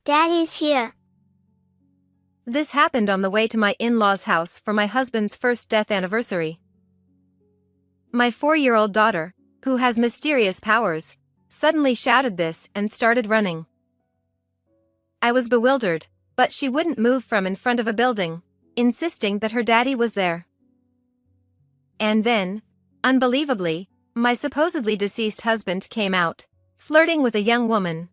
Daddy's here. This happened on the way to my in-laws' house for my husband's first death anniversary. My 4-year-old daughter, who has mysterious powers, suddenly shouted this and started running. I was bewildered, but she wouldn't move from in front of a building, insisting that her daddy was there. And then, unbelievably, my supposedly deceased husband came out, flirting with a young woman.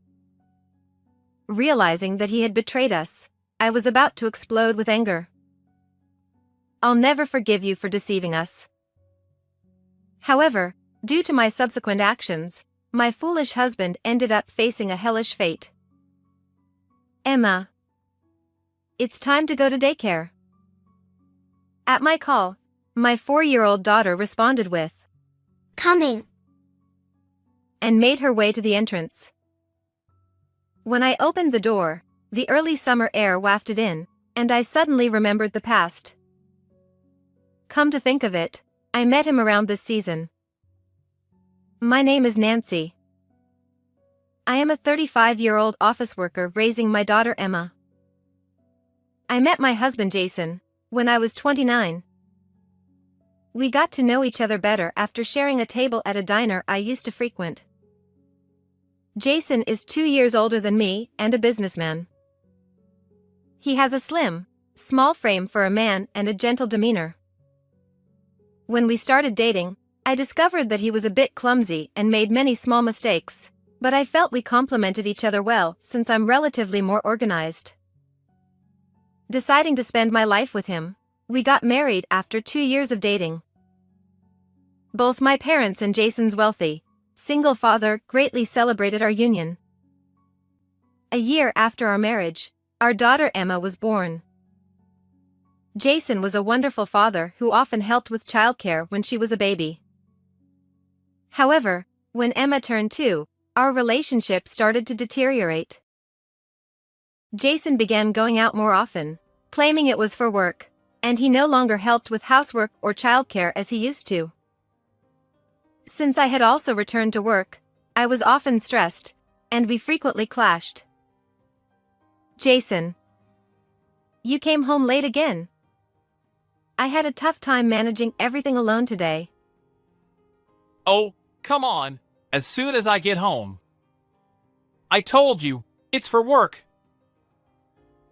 Realizing that he had betrayed us, I was about to explode with anger. I'll never forgive you for deceiving us. However, due to my subsequent actions, my foolish husband ended up facing a hellish fate. Emma. It's time to go to daycare. At my call, my 4-year-old daughter responded with, Coming. and made her way to the entrance. When I opened the door, the early summer air wafted in, and I suddenly remembered the past. Come to think of it, I met him around this season. My name is Nancy. I am a 35-year-old office worker raising my daughter Emma. I met my husband Jason when I was 29. We got to know each other better after sharing a table at a diner I used to frequent. Jason is 2 years older than me and a businessman. He has a slim, small frame for a man and a gentle demeanor. When we started dating, I discovered that he was a bit clumsy and made many small mistakes, but I felt we complemented each other well since I'm relatively more organized. Deciding to spend my life with him, we got married after 2 years of dating. Both my parents and Jason's wealthy, single father greatly celebrated our union. A year after our marriage, our daughter Emma was born. Jason was a wonderful father who often helped with childcare when she was a baby. However, when Emma turned 2, our relationship started to deteriorate. Jason began going out more often, claiming it was for work, and he no longer helped with housework or childcare as he used to. Since I had also returned to work, I was often stressed, and we frequently clashed. Jason. You came home late again. I had a tough time managing everything alone today. Oh, come on, as soon as I get home. I told you, it's for work.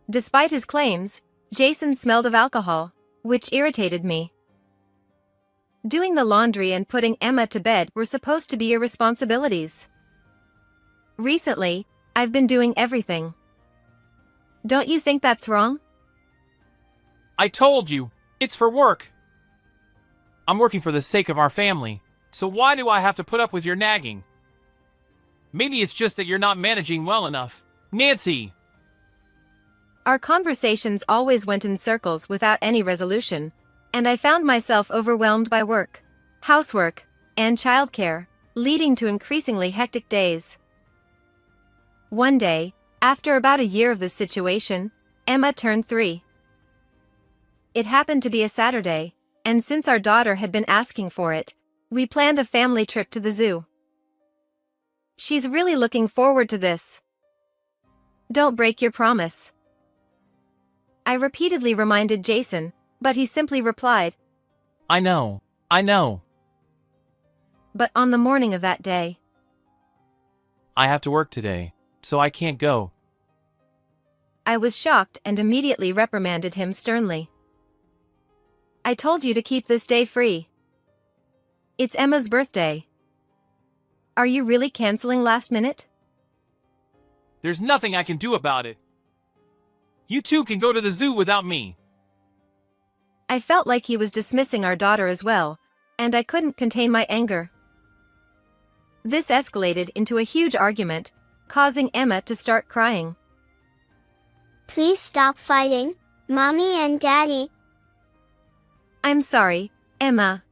Despite his claims, Jason smelled of alcohol, which irritated me. Doing the laundry and putting Emma to bed were supposed to be your responsibilities. Recently, I've been doing everything. Don't you think that's wrong? I told you, it's for work. I'm working for the sake of our family, so why do I have to put up with your nagging? Maybe it's just that you're not managing well enough. Nancy! Our conversations always went in circles without any resolution, and I found myself overwhelmed by work, housework, and childcare, leading to increasingly hectic days. One day, after about a year of this situation, Emma turned 3. It happened to be a Saturday, and since our daughter had been asking for it, we planned a family trip to the zoo. She's really looking forward to this. Don't break your promise. I repeatedly reminded Jason, but he simply replied, I know. But on the morning of that day, I have to work today, so I can't go. I was shocked and immediately reprimanded him sternly. I told you to keep this day free. It's Emma's birthday. Are you really canceling last minute? There's nothing I can do about it. You two can go to the zoo without me. I felt like he was dismissing our daughter as well, and I couldn't contain my anger. This escalated into a huge argument, causing Emma to start crying. Please stop fighting, Mommy and Daddy. I'm sorry, Emma.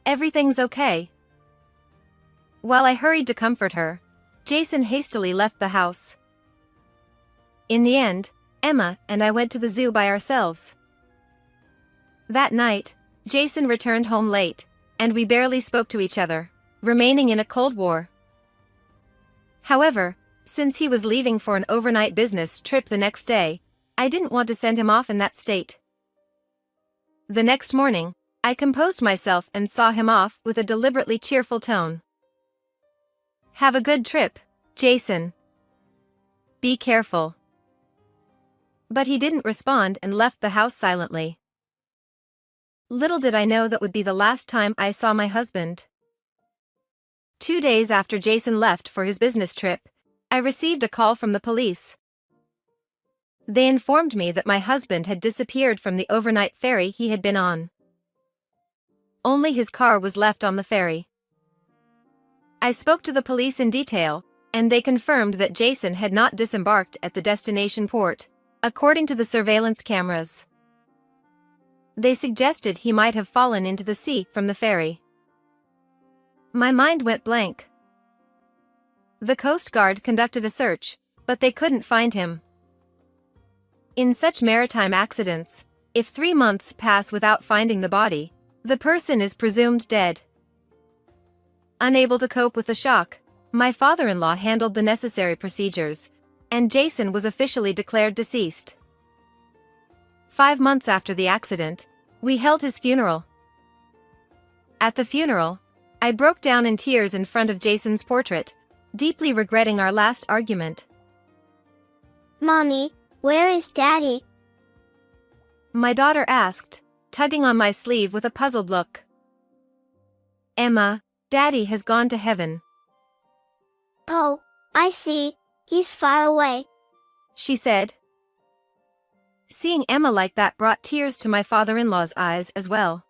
Everything's okay. While I hurried to comfort her, Jason hastily left the house. In the end, Emma and I went to the zoo by ourselves. That night, Jason returned home late, and we barely spoke to each other, remaining in a cold war. However, Since he was leaving for an overnight business trip the next day, I didn't want to send him off in that state. The next morning, I composed myself and saw him off with a deliberately cheerful tone. "Have a good trip, Jason. Be careful." But he didn't respond and left the house silently. Little did I know that would be the last time I saw my husband. 2 days after Jason left for his business trip, I received a call from the police. They informed me that my husband had disappeared from the overnight ferry he had been on. Only his car was left on the ferry. I spoke to the police in detail, and they confirmed that Jason had not disembarked at the destination port, according to the surveillance cameras. They suggested he might have fallen into the sea from the ferry. My mind went blank. The Coast Guard conducted a search, but they couldn't find him. In such maritime accidents, if 3 months pass without finding the body, the person is presumed dead. Unable to cope with the shock, my father-in-law handled the necessary procedures, and Jason was officially declared deceased. 5 months after the accident, we held his funeral. At the funeral, I broke down in tears in front of Jason's portrait, deeply regretting our last argument. Mommy, where is Daddy? My daughter asked, tugging on my sleeve with a puzzled look. "Emma, Daddy has gone to heaven," Oh, I see. He's far away. she said. Seeing Emma like that brought tears to my father-in-law's eyes as well.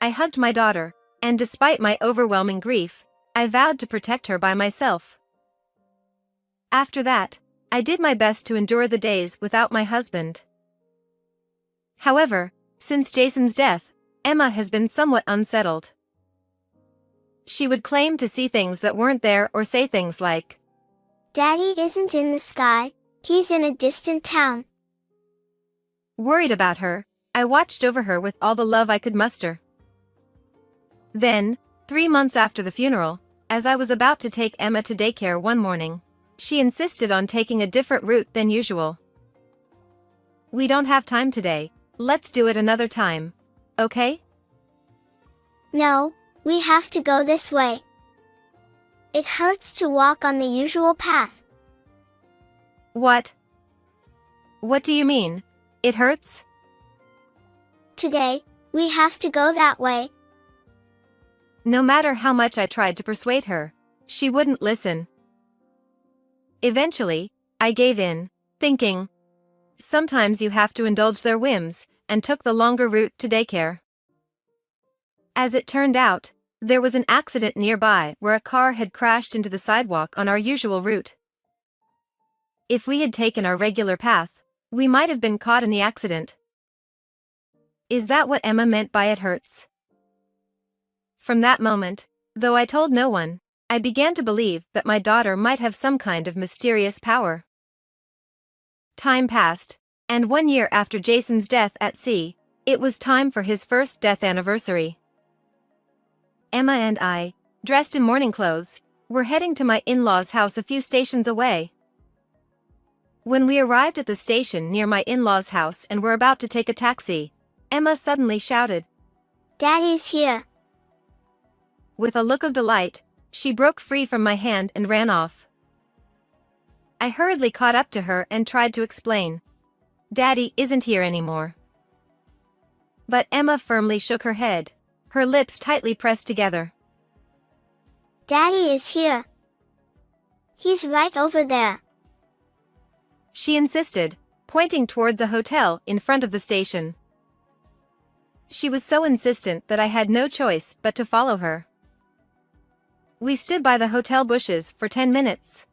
I hugged my daughter, and despite my overwhelming grief, I vowed to protect her by myself. After that, I did my best to endure the days without my husband. However, since Jason's death, Emma has been somewhat unsettled. She would claim to see things that weren't there or say things like, Daddy isn't in the sky, he's in a distant town. Worried about her, I watched over her with all the love I could muster. Then, 3 months after the funeral, as I was about to take Emma to daycare one morning, she insisted on taking a different route than usual. "We don't have time today, let's do it another time, okay?" No, we have to go this way. It hurts to walk on the usual path. What? What do you mean? It hurts? Today, we have to go that way. No matter how much I tried to persuade her, she wouldn't listen. Eventually, I gave in, thinking, sometimes you have to indulge their whims, and took the longer route to daycare. As it turned out, there was an accident nearby where a car had crashed into the sidewalk on our usual route. If we had taken our regular path, we might have been caught in the accident. Is that what Emma meant by it hurts? From that moment, though I told no one, I began to believe that my daughter might have some kind of mysterious power. Time passed, and 1 year after Jason's death at sea, it was time for his first death anniversary. Emma and I, dressed in morning clothes, were heading to my in-laws' house a few stations away. When we arrived at the station near my in-laws' house and were about to take a taxi, Emma suddenly shouted, Daddy's here. With a look of delight, she broke free from my hand and ran off. I hurriedly caught up to her and tried to explain. Daddy isn't here anymore. But Emma firmly shook her head, her lips tightly pressed together. Daddy is here. He's right over there. She insisted, pointing towards a hotel in front of the station. She was so insistent that I had no choice but to follow her. We stood by the hotel bushes for 10 minutes.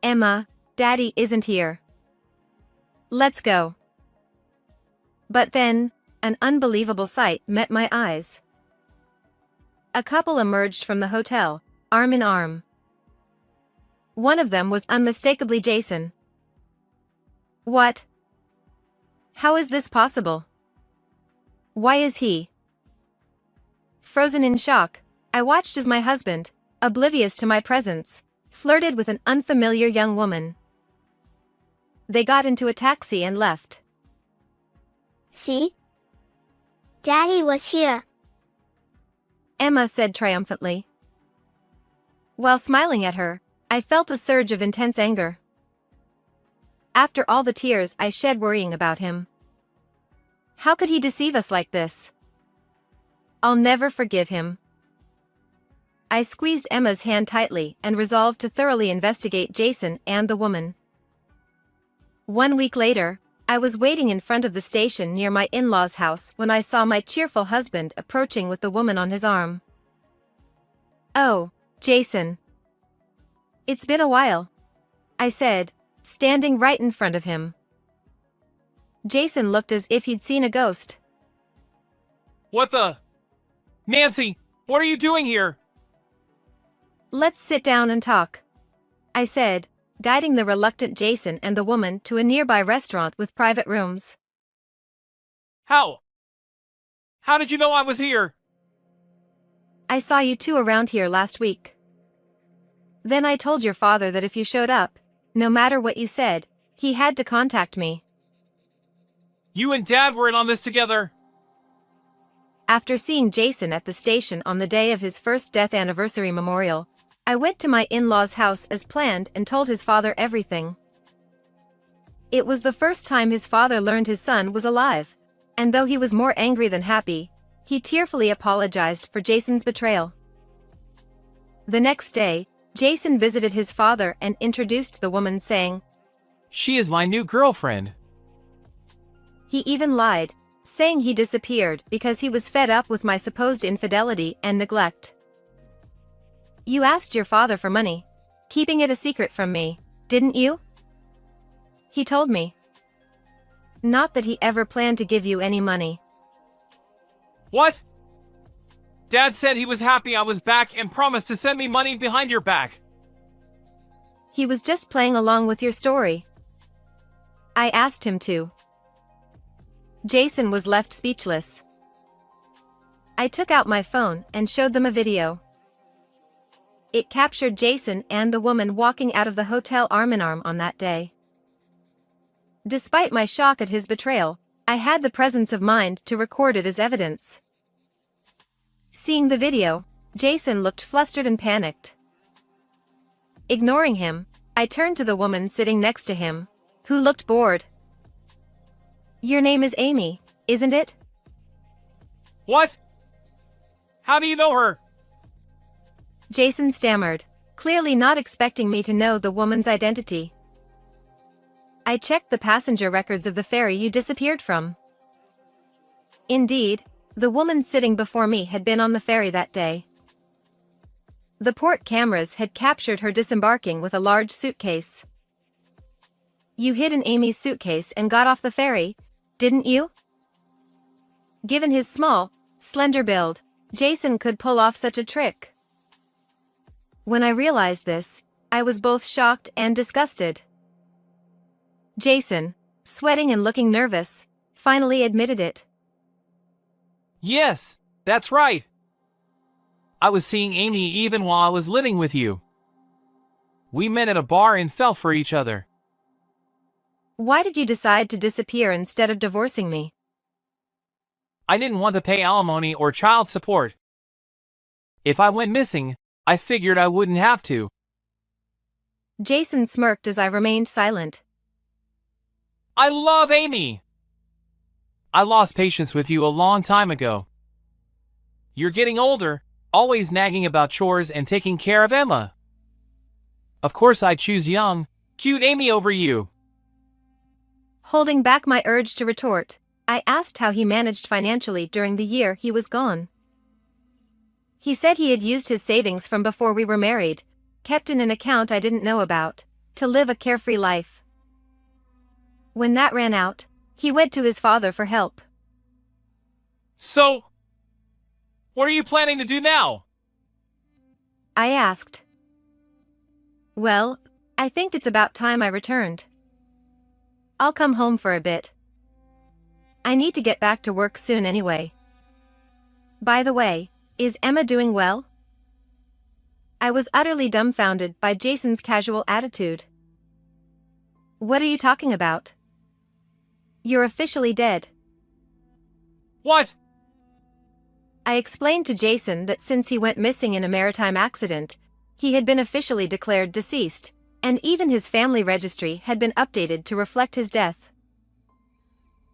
Emma, Daddy isn't here. Let's go. But then, an unbelievable sight met my eyes. A couple emerged from the hotel, arm in arm. One of them was unmistakably Jason. What? How is this possible? Why is he? Frozen in shock, I watched as my husband, oblivious to my presence, flirted with an unfamiliar young woman. They got into a taxi and left. See? Daddy was here. Emma said triumphantly. While smiling at her, I felt a surge of intense anger. After all the tears I shed worrying about him. How could he deceive us like this? I'll never forgive him. I squeezed Emma's hand tightly and resolved to thoroughly investigate Jason and the woman. 1 week later, I was waiting in front of the station near my in-laws' house when I saw my cheerful husband approaching with the woman on his arm. "Oh, Jason. It's been a while," I said, standing right in front of him. Jason looked as if he'd seen a ghost. What the? Nancy, what are you doing here? "Let's sit down and talk," I said, guiding the reluctant Jason and the woman to a nearby restaurant with private rooms. How? How did you know I was here? "I saw you two around here last week. Then I told your father that if you showed up, no matter what you said, he had to contact me." You and Dad were in on this together. After seeing Jason at the station on the day of his first death anniversary memorial, I went to my in-laws' house as planned and told his father everything. It was the first time his father learned his son was alive, and though he was more angry than happy, he tearfully apologized for Jason's betrayal. The next day, Jason visited his father and introduced the woman, saying, She is my new girlfriend. He even lied, saying he disappeared because he was fed up with my supposed infidelity and neglect. "You asked your father for money, keeping it a secret from me, didn't you?" he told me. "Not that he ever planned to give you any money." What? Dad said he was happy I was back and promised to send me money behind your back. "He was just playing along with your story. I asked him to." Jason was left speechless. I took out my phone and showed them a video. It captured Jason and the woman walking out of the hotel arm in arm on that day. Despite my shock at his betrayal, I had the presence of mind to record it as evidence. Seeing the video, Jason looked flustered and panicked. Ignoring him, I turned to the woman sitting next to him, who looked bored. "Your name is Amy, isn't it?" What? How do you know her? Jason stammered, clearly not expecting me to know the woman's identity. "I checked the passenger records of the ferry you disappeared from." Indeed, the woman sitting before me had been on the ferry that day. The port cameras had captured her disembarking with a large suitcase. "You hid in Amy's suitcase and got off the ferry, didn't you?" Given his small, slender build, Jason could pull off such a trick. When I realized this, I was both shocked and disgusted. Jason, sweating and looking nervous, finally admitted it. Yes, that's right. I was seeing Amy even while I was living with you. We met at a bar and fell for each other. "Why did you decide to disappear instead of divorcing me?" I didn't want to pay alimony or child support. If I went missing, I figured I wouldn't have to. Jason smirked as I remained silent. I love Amy! I lost patience with you a long time ago. You're getting older, always nagging about chores and taking care of Emma. Of course I'd choose young, cute Amy over you. Holding back my urge to retort, I asked how he managed financially during the year he was gone. He said he had used his savings from before we were married, kept in an account I didn't know about, to live a carefree life. When that ran out, he went to his father for help. So, what are you planning to do now? I asked. "Well, I think it's about time I returned. I'll come home for a bit. I need to get back to work soon anyway. By the way, is Emma doing well?" I was utterly dumbfounded by Jason's casual attitude. What are you talking about? You're officially dead. What? I explained to Jason that since he went missing in a maritime accident, he had been officially declared deceased, and even his family registry had been updated to reflect his death.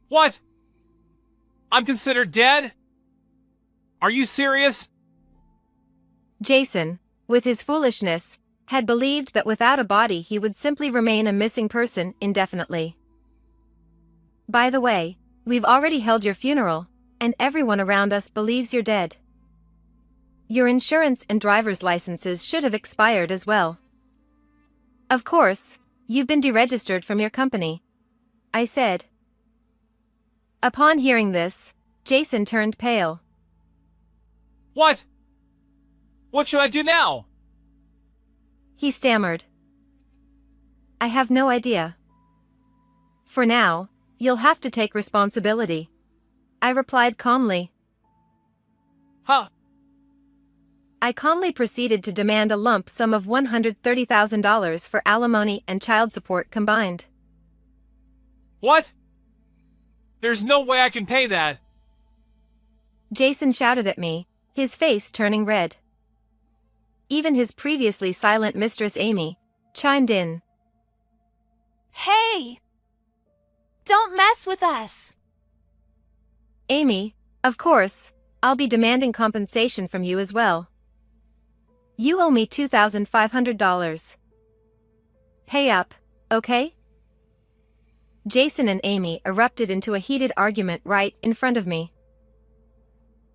What? I'm considered dead? Are you serious? Jason, with his foolishness, had believed that without a body he would simply remain a missing person indefinitely. By the way, we've already held your funeral, and everyone around us believes you're dead. Your insurance and driver's licenses should have expired as well. Of course, you've been deregistered from your company, I said. Upon hearing this, Jason turned pale. What? What should I do now? He stammered. I have no idea. For now, you'll have to take responsibility, I replied calmly. Huh? I calmly proceeded to demand a lump sum of $130,000 for alimony and child support combined. What? There's no way I can pay that. Jason shouted at me, his face turning red. Even his previously silent mistress Amy chimed in. Hey! Don't mess with us! Amy, of course, I'll be demanding compensation from you as well. You owe me $2,500. Pay up, okay? Jason and Amy erupted into a heated argument right in front of me.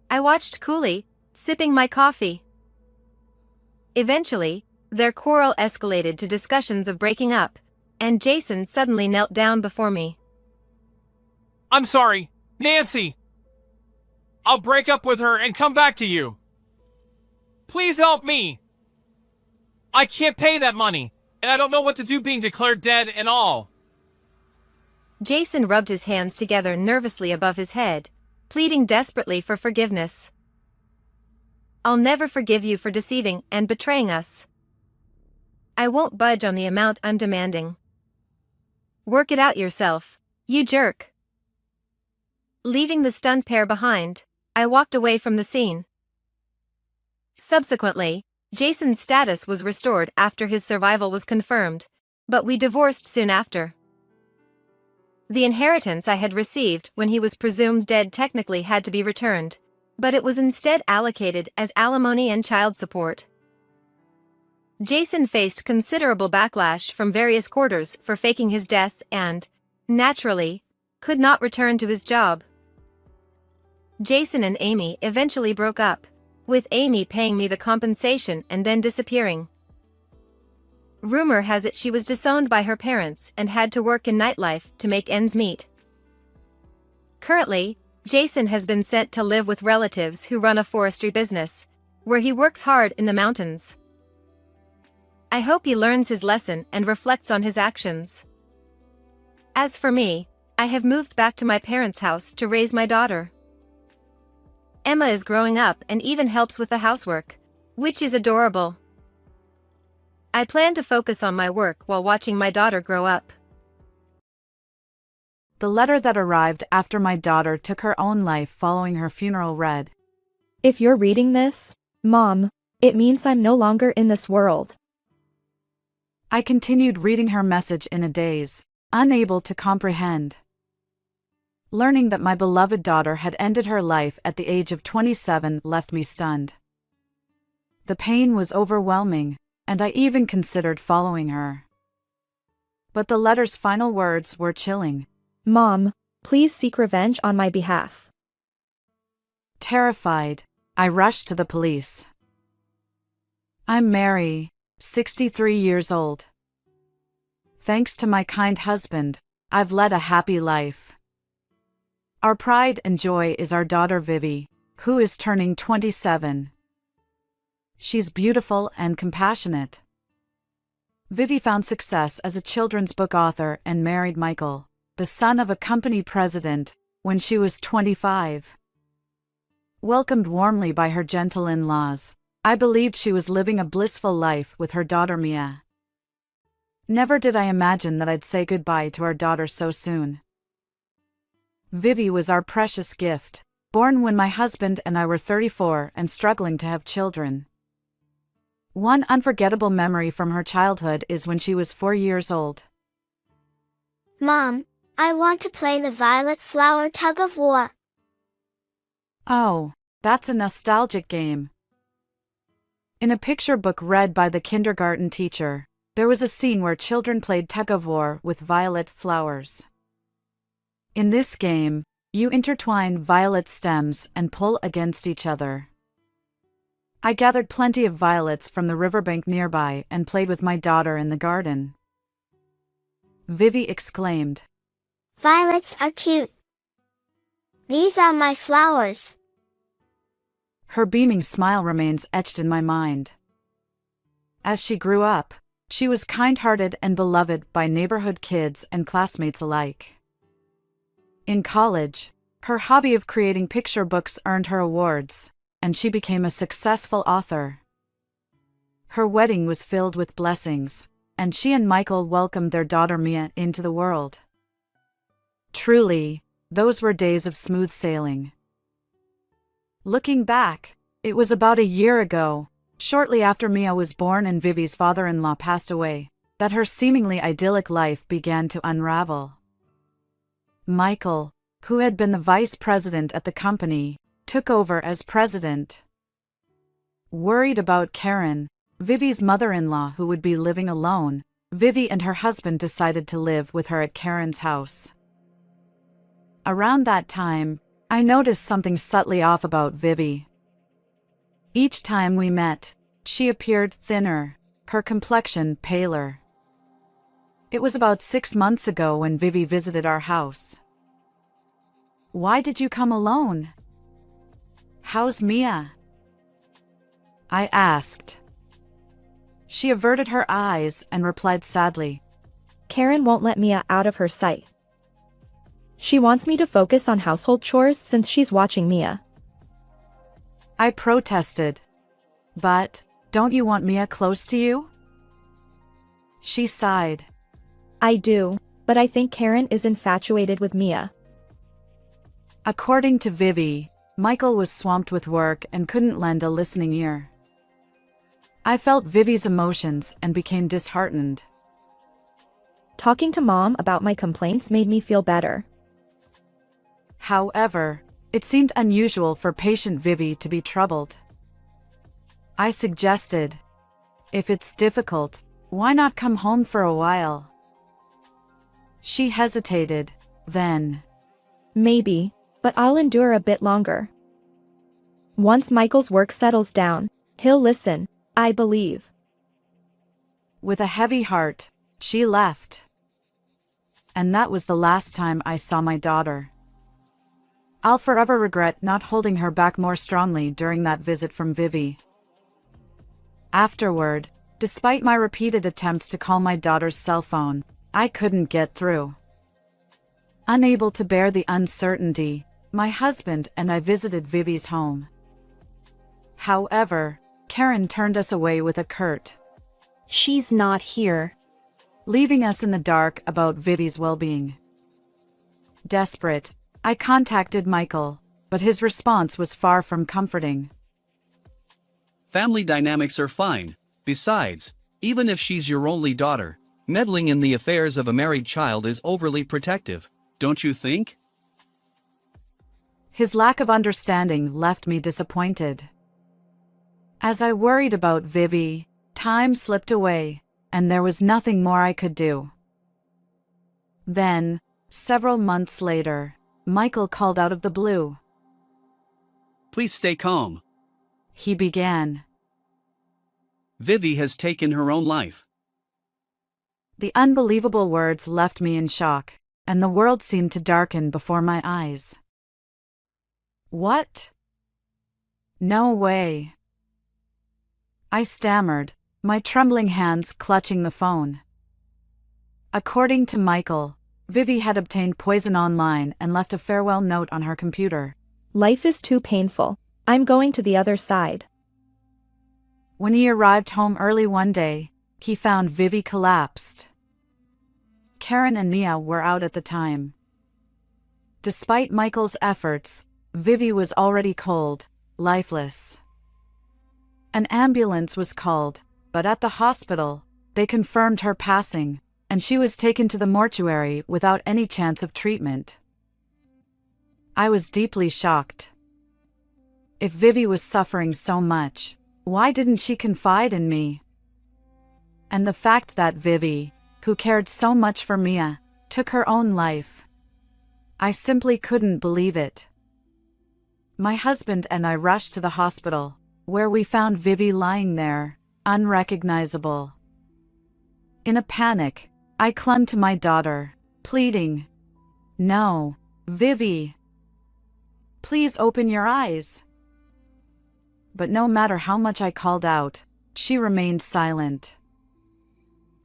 I watched coolly, sipping my coffee. Eventually, their quarrel escalated to discussions of breaking up, and Jason suddenly knelt down before me. I'm sorry, Nancy. I'll break up with her and come back to you. Please help me. I can't pay that money, and I don't know what to do being declared dead and all. Jason rubbed his hands together nervously above his head, pleading desperately for forgiveness. I'll never forgive you for deceiving and betraying us. I won't budge on the amount I'm demanding. Work it out yourself, you jerk. Leaving the stunned pair behind, I walked away from the scene. Subsequently, Jason's status was restored after his survival was confirmed, but we divorced soon after. The inheritance I had received when he was presumed dead technically had to be returned, but it was instead allocated as alimony and child support. Jason faced considerable backlash from various quarters for faking his death and, naturally, could not return to his job. Jason and Amy eventually broke up, with Amy paying me the compensation and then disappearing. Rumor has it she was disowned by her parents and had to work in nightlife to make ends meet. Currently, Jason has been sent to live with relatives who run a forestry business, where he works hard in the mountains. I hope he learns his lesson and reflects on his actions. As for me, I have moved back to my parents' house to raise my daughter. Emma is growing up and even helps with the housework, which is adorable. I plan to focus on my work while watching my daughter grow up. The letter that arrived after my daughter took her own life following her funeral read, If you're reading this, Mom, it means I'm no longer in this world. I continued reading her message in a daze, unable to comprehend. Learning that my beloved daughter had ended her life at the age of 27 left me stunned. The pain was overwhelming, and I even considered following her. But the letter's final words were chilling. Mom, please seek revenge on my behalf. Terrified, I rushed to the police. I'm Mary, 63 years old. Thanks to my kind husband, I've led a happy life. Our pride and joy is our daughter Vivi, who is turning 27. She's beautiful and compassionate. Vivi found success as a children's book author and married Michael, the son of a company president, when she was 25. Welcomed warmly by her gentle in-laws, I believed she was living a blissful life with her daughter Mia. Never did I imagine that I'd say goodbye to our daughter so soon. Vivi was our precious gift, born when my husband and I were 34 and struggling to have children. One unforgettable memory from her childhood is when she was 4 years old. Mom, I want to play the violet flower tug of war. Oh, that's a nostalgic game. In a picture book read by the kindergarten teacher, there was a scene where children played tug of war with violet flowers. In this game, you intertwine violet stems and pull against each other. I gathered plenty of violets from the riverbank nearby and played with my daughter in the garden. Vivi exclaimed, Violets are cute. These are my flowers. Her beaming smile remains etched in my mind. As she grew up, she was kind-hearted and beloved by neighborhood kids and classmates alike. In college, her hobby of creating picture books earned her awards, and she became a successful author. Her wedding was filled with blessings, and she and Michael welcomed their daughter Mia into the world. Truly, those were days of smooth sailing. Looking back, it was about a year ago, shortly after Mia was born and Vivi's father-in-law passed away, that her seemingly idyllic life began to unravel. Michael, who had been the vice president at the company, took over as president. Worried about Karen, Vivi's mother-in-law who would be living alone, Vivi and her husband decided to live with her at Karen's house. Around that time, I noticed something subtly off about Vivi. Each time we met, she appeared thinner, her complexion paler. It was about 6 months ago when Vivi visited our house. "Why did you come alone? How's Mia?" I asked. She averted her eyes and replied sadly, Karen won't let Mia out of her sight. She wants me to focus on household chores since she's watching Mia. I protested. "But, don't you want Mia close to you?" She sighed. I do, but I think Karen is infatuated with Mia. According to Vivi, Michael was swamped with work and couldn't lend a listening ear. I felt Vivi's emotions and became disheartened. Talking to Mom about my complaints made me feel better. However, it seemed unusual for patient Vivi to be troubled. I suggested, "If it's difficult, why not come home for a while?" She hesitated, then, Maybe, but I'll endure a bit longer. Once Michael's work settles down, he'll listen, I believe. With a heavy heart, she left. And that was the last time I saw my daughter. I'll forever regret not holding her back more strongly during that visit from Vivi. Afterward, despite my repeated attempts to call my daughter's cell phone, I couldn't get through. Unable to bear the uncertainty, my husband and I visited Vivi's home. However, Karen turned us away with a curt, She's not here. leaving us in the dark about Vivi's well-being. Desperate, I contacted Michael, but his response was far from comforting. Family dynamics are fine. Besides, even if she's your only daughter, meddling in the affairs of a married child is overly protective, don't you think? His lack of understanding left me disappointed. As I worried about Vivi, time slipped away, and there was nothing more I could do. Then, several months later, Michael called out of the blue. Please stay calm. He began. Vivi has taken her own life. The unbelievable words left me in shock, and the world seemed to darken before my eyes. What? No way. I stammered, my trembling hands clutching the phone. According to Michael, Vivi had obtained poison online and left a farewell note on her computer. Life is too painful. I'm going to the other side. When he arrived home early one day, he found Vivi collapsed. Karen and Mia were out at the time. Despite Michael's efforts, Vivi was already cold, lifeless. An ambulance was called, but at the hospital, they confirmed her passing, and she was taken to the mortuary without any chance of treatment. I was deeply shocked. If Vivi was suffering so much, why didn't she confide in me? And the fact that Vivi, who cared so much for Mia, took her own life. I simply couldn't believe it. My husband and I rushed to the hospital, where we found Vivi lying there, unrecognizable. In a panic, I clung to my daughter, pleading, "No, Vivi. Please open your eyes." But no matter how much I called out, she remained silent.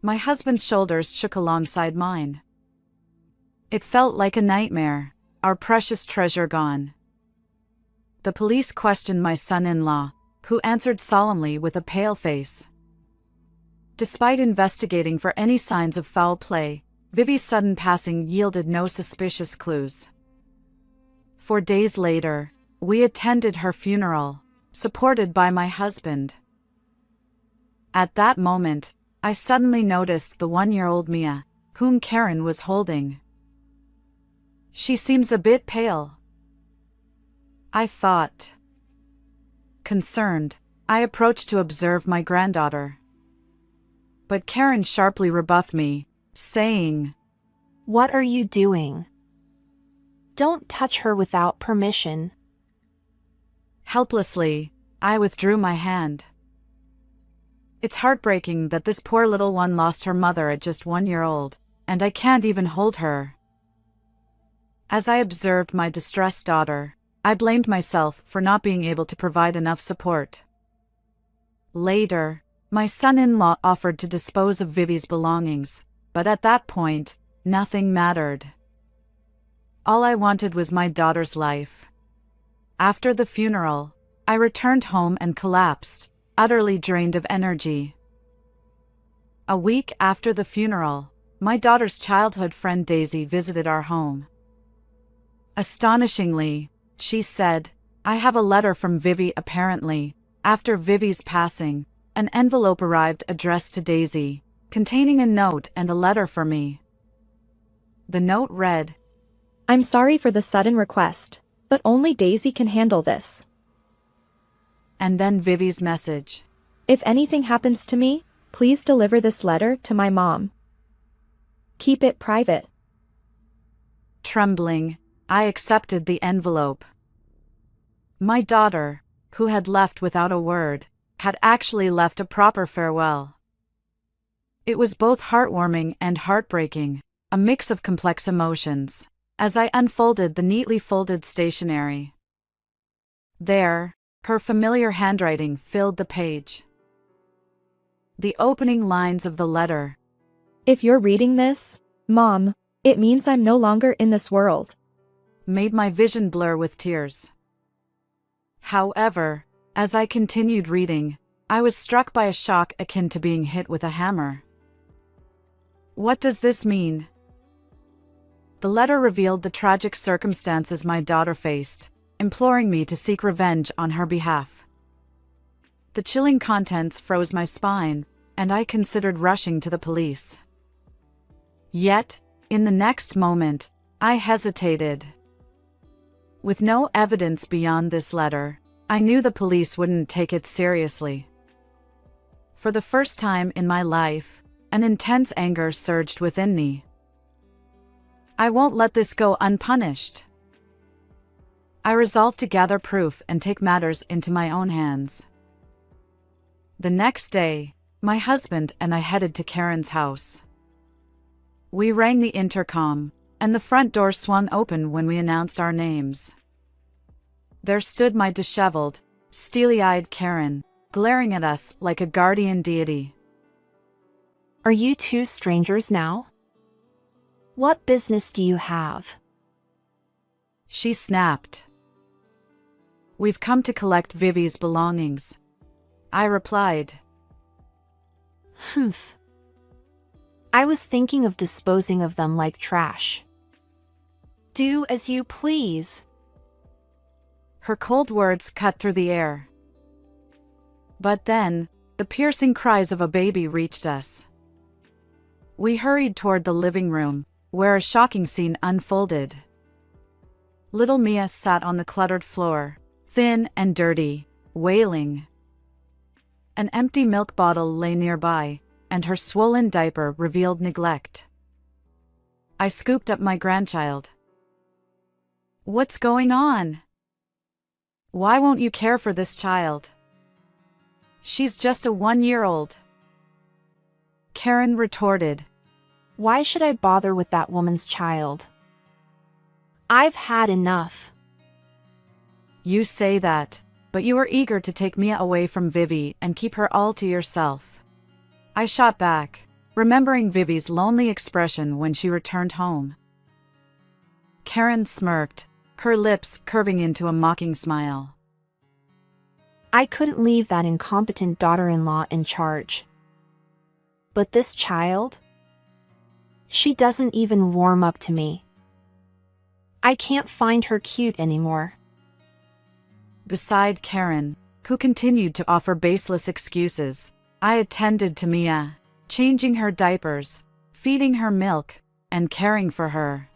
My husband's shoulders shook alongside mine. It felt like a nightmare, our precious treasure gone. The police questioned my son-in-law, who answered solemnly with a pale face. Despite investigating for any signs of foul play, Vivi's sudden passing yielded no suspicious clues. 4 days later, we attended her funeral, supported by my husband. At that moment, I suddenly noticed the 1-year-old Mia, whom Karen was holding. She seems a bit pale, I thought. Concerned, I approached to observe my granddaughter. But Karen sharply rebuffed me, saying, What are you doing? Don't touch her without permission. Helplessly, I withdrew my hand. It's heartbreaking that this poor little one lost her mother at just 1 year old, and I can't even hold her. As I observed my distressed daughter, I blamed myself for not being able to provide enough support. Later, my son-in-law offered to dispose of Vivi's belongings, but at that point, nothing mattered. All I wanted was my daughter's life. After the funeral, I returned home and collapsed, utterly drained of energy. A week after the funeral, my daughter's childhood friend Daisy visited our home. Astonishingly, she said, "I have a letter from Vivi." Apparently, after Vivi's passing, an envelope arrived addressed to Daisy, containing a note and a letter for me. The note read, I'm sorry for the sudden request, but only Daisy can handle this. And then Vivi's message. If anything happens to me, please deliver this letter to my mom. Keep it private. Trembling, I accepted the envelope. My daughter, who had left without a word, had actually left a proper farewell. It was both heartwarming and heartbreaking, a mix of complex emotions, as I unfolded the neatly folded stationery. There, her familiar handwriting filled the page. The opening lines of the letter. If you're reading this, Mom, it means I'm no longer in this world. Made my vision blur with tears. However, as I continued reading, I was struck by a shock akin to being hit with a hammer. What does this mean? The letter revealed the tragic circumstances my daughter faced, imploring me to seek revenge on her behalf. The chilling contents froze my spine, and I considered rushing to the police. Yet, in the next moment, I hesitated. With no evidence beyond this letter, I knew the police wouldn't take it seriously. For the first time in my life, an intense anger surged within me. I won't let this go unpunished. I resolved to gather proof and take matters into my own hands. The next day, my husband and I headed to Karen's house. We rang the intercom, and the front door swung open when we announced our names. There stood my disheveled, steely-eyed Karen, glaring at us like a guardian deity. Are you two strangers now? What business do you have? She snapped. We've come to collect Vivi's belongings. I replied. Humph. I was thinking of disposing of them like trash. Do as you please. Her cold words cut through the air. But then, the piercing cries of a baby reached us. We hurried toward the living room, where a shocking scene unfolded. Little Mia sat on the cluttered floor, thin and dirty, wailing. An empty milk bottle lay nearby, and her swollen diaper revealed neglect. I scooped up my grandchild. What's going on? Why won't you care for this child? She's just a 1-year-old. Karen retorted. Why should I bother with that woman's child? I've had enough. You say that, but you were eager to take Mia away from Vivi and keep her all to yourself. I shot back, remembering Vivi's lonely expression when she returned home. Karen smirked, her lips curving into a mocking smile. I couldn't leave that incompetent daughter-in-law in charge. But this child? She doesn't even warm up to me. I can't find her cute anymore. Beside Karen, who continued to offer baseless excuses, I attended to Mia, changing her diapers, feeding her milk, and caring for her.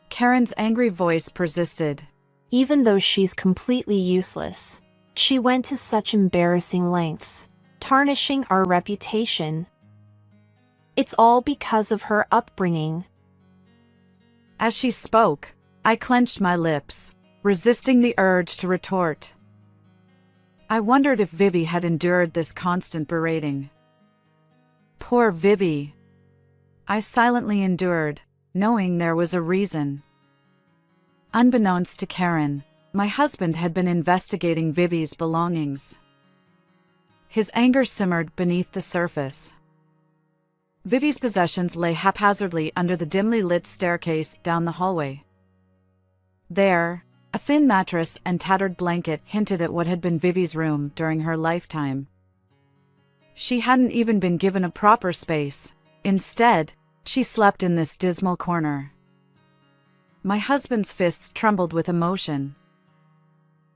Karen's angry voice persisted. Even though she's completely useless, she went to such embarrassing lengths, tarnishing our reputation. It's all because of her upbringing. As she spoke, I clenched my lips, resisting the urge to retort. I wondered if Vivi had endured this constant berating. Poor Vivi. I silently endured, knowing there was a reason. Unbeknownst to Karen, my husband had been investigating Vivi's belongings. His anger simmered beneath the surface. Vivi's possessions lay haphazardly under the dimly lit staircase down the hallway. There, a thin mattress and tattered blanket hinted at what had been Vivi's room during her lifetime. She hadn't even been given a proper space. Instead, she slept in this dismal corner. My husband's fists trembled with emotion.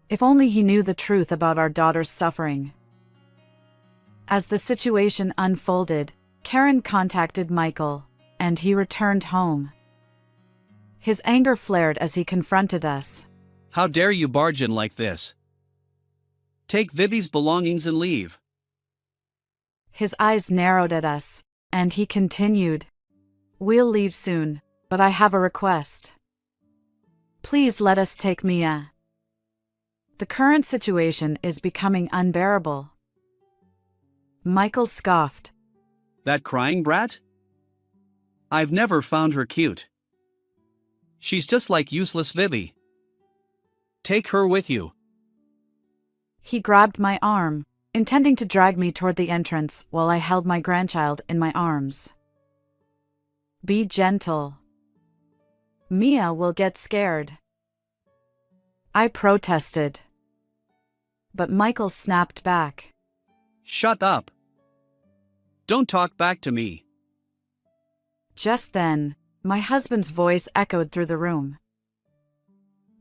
If only he knew the truth about our daughter's suffering. As the situation unfolded, Karen contacted Michael, and he returned home. His anger flared as he confronted us. How dare you barge in like this? Take Vivi's belongings and leave. His eyes narrowed at us, and he continued. We'll leave soon, but I have a request. Please let us take Mia. The current situation is becoming unbearable. Michael scoffed. That crying brat? I've never found her cute. She's just like useless Vivi. Take her with you. He grabbed my arm, intending to drag me toward the entrance while I held my grandchild in my arms. Be gentle. Mia will get scared. I protested. But Michael snapped back. Shut up. Don't talk back to me. Just then, my husband's voice echoed through the room.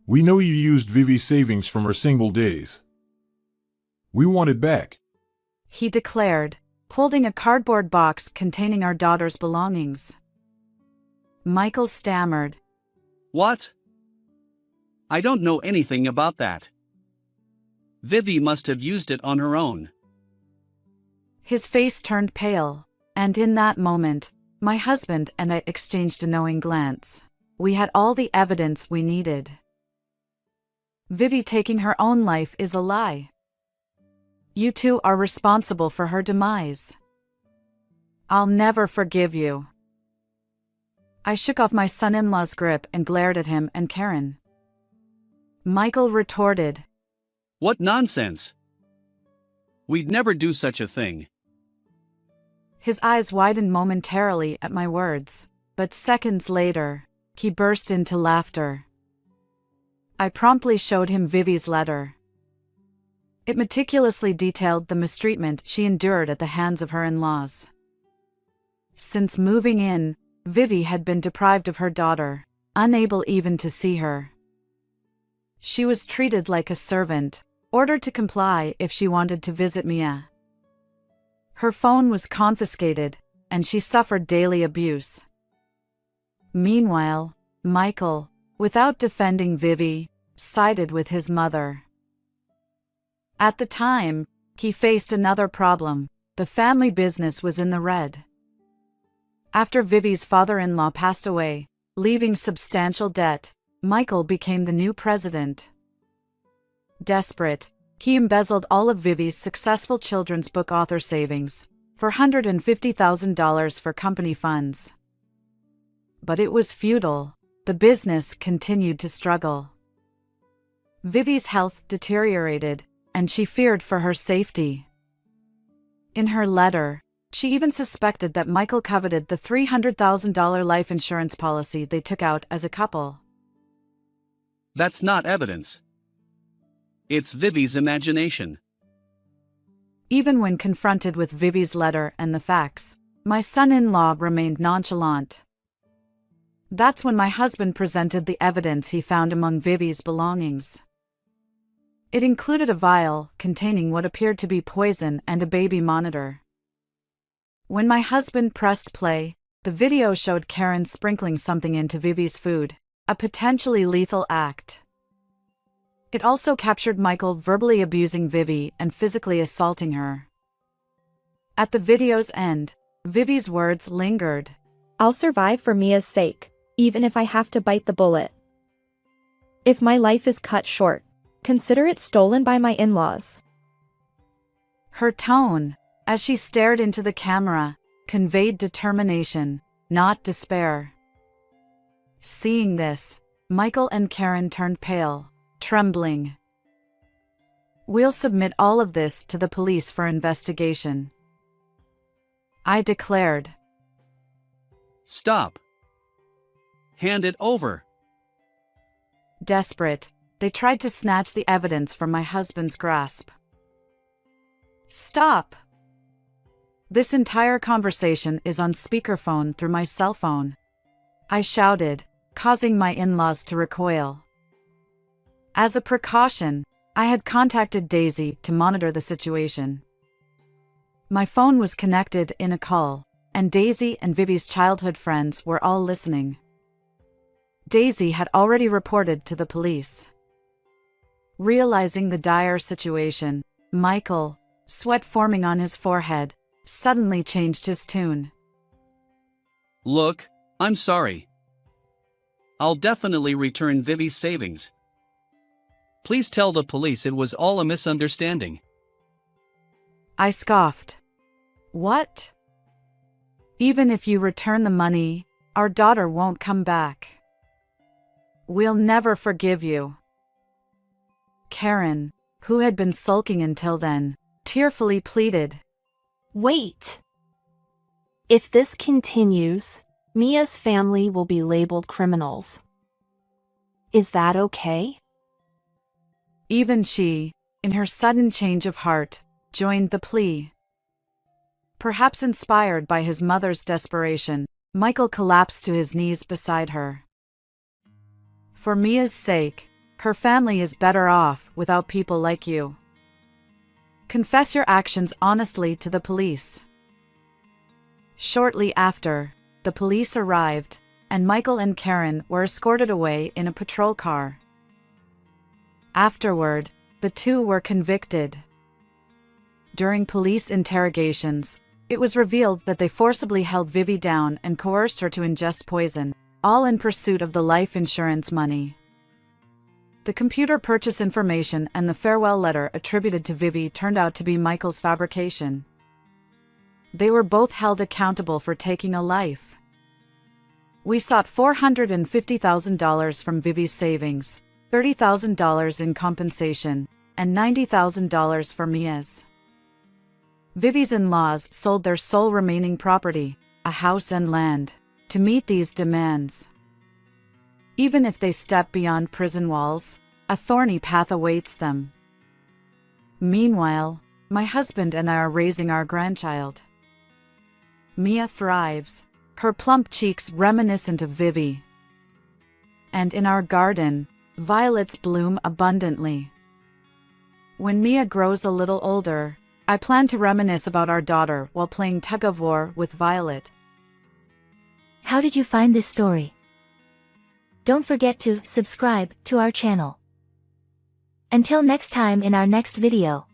We know you used Vivi's savings from her single days. We want it back. He declared, holding a cardboard box containing our daughter's belongings. Michael stammered. What? I don't know anything about that. Vivi must have used it on her own. His face turned pale, and in that moment, my husband and I exchanged a knowing glance. We had all the evidence we needed. Vivi taking her own life is a lie. You two are responsible for her demise. I'll never forgive you. I shook off my son-in-law's grip and glared at him and Karen. Michael retorted. What nonsense! We'd never do such a thing. His eyes widened momentarily at my words, but seconds later, he burst into laughter. I promptly showed him Vivi's letter. It meticulously detailed the mistreatment she endured at the hands of her in-laws. Since moving in, Vivi had been deprived of her daughter, unable even to see her. She was treated like a servant, ordered to comply if she wanted to visit Mia. Her phone was confiscated, and she suffered daily abuse. Meanwhile, Michael, without defending Vivi, sided with his mother. At the time, he faced another problem: the family business was in the red. After Vivi's father-in-law passed away, leaving substantial debt, Michael became the new president. Desperate, he embezzled all of Vivi's successful children's book author savings, $450,000 for company funds. But it was futile. The business continued to struggle. Vivi's health deteriorated, and she feared for her safety. In her letter, she even suspected that Michael coveted the $300,000 life insurance policy they took out as a couple. That's not evidence. It's Vivi's imagination. Even when confronted with Vivi's letter and the facts, my son-in-law remained nonchalant. That's when my husband presented the evidence he found among Vivi's belongings. It included a vial containing what appeared to be poison and a baby monitor. When my husband pressed play, the video showed Karen sprinkling something into Vivi's food, a potentially lethal act. It also captured Michael verbally abusing Vivi and physically assaulting her. At the video's end, Vivi's words lingered. I'll survive for Mia's sake, even if I have to bite the bullet. If my life is cut short, consider it stolen by my in-laws. Her tone, as she stared into the camera, conveyed determination, not despair. Seeing this, Michael and Karen turned pale, trembling. We'll submit all of this to the police for investigation, I declared. Stop. Hand it over. Desperate, they tried to snatch the evidence from my husband's grasp. Stop! This entire conversation is on speakerphone through my cell phone, I shouted, causing my in-laws to recoil. As a precaution, I had contacted Daisy to monitor the situation. My phone was connected in a call, and Daisy and Vivi's childhood friends were all listening. Daisy had already reported to the police. Realizing the dire situation, Michael, sweat forming on his forehead, suddenly changed his tune. Look, I'm sorry. I'll definitely return Vivi's savings. Please tell the police it was all a misunderstanding. I scoffed. What? Even if you return the money, our daughter won't come back. We'll never forgive you. Karen, who had been sulking until then, tearfully pleaded. Wait. If this continues, Mia's family will be labeled criminals. Is that okay? Even she, in her sudden change of heart, joined the plea. Perhaps inspired by his mother's desperation, Michael collapsed to his knees beside her. For Mia's sake, her family is better off without people like you. Confess your actions honestly to the police. Shortly after, the police arrived, and Michael and Karen were escorted away in a patrol car. Afterward, the two were convicted. During police interrogations, it was revealed that they forcibly held Vivi down and coerced her to ingest poison, all in pursuit of the life insurance money. The computer purchase information and the farewell letter attributed to Vivi turned out to be Michael's fabrication. They were both held accountable for taking a life. We sought $450,000 from Vivi's savings, $30,000 in compensation, and $90,000 for Mia's. Vivi's in-laws sold their sole remaining property, a house and land, to meet these demands. Even if they step beyond prison walls, a thorny path awaits them. Meanwhile, my husband and I are raising our grandchild. Mia thrives, her plump cheeks reminiscent of Vivi. And in our garden, violets bloom abundantly. When Mia grows a little older, I plan to reminisce about our daughter while playing tug-of-war with Violet. How did you find this story? Don't forget to subscribe to our channel. Until next time in our next video.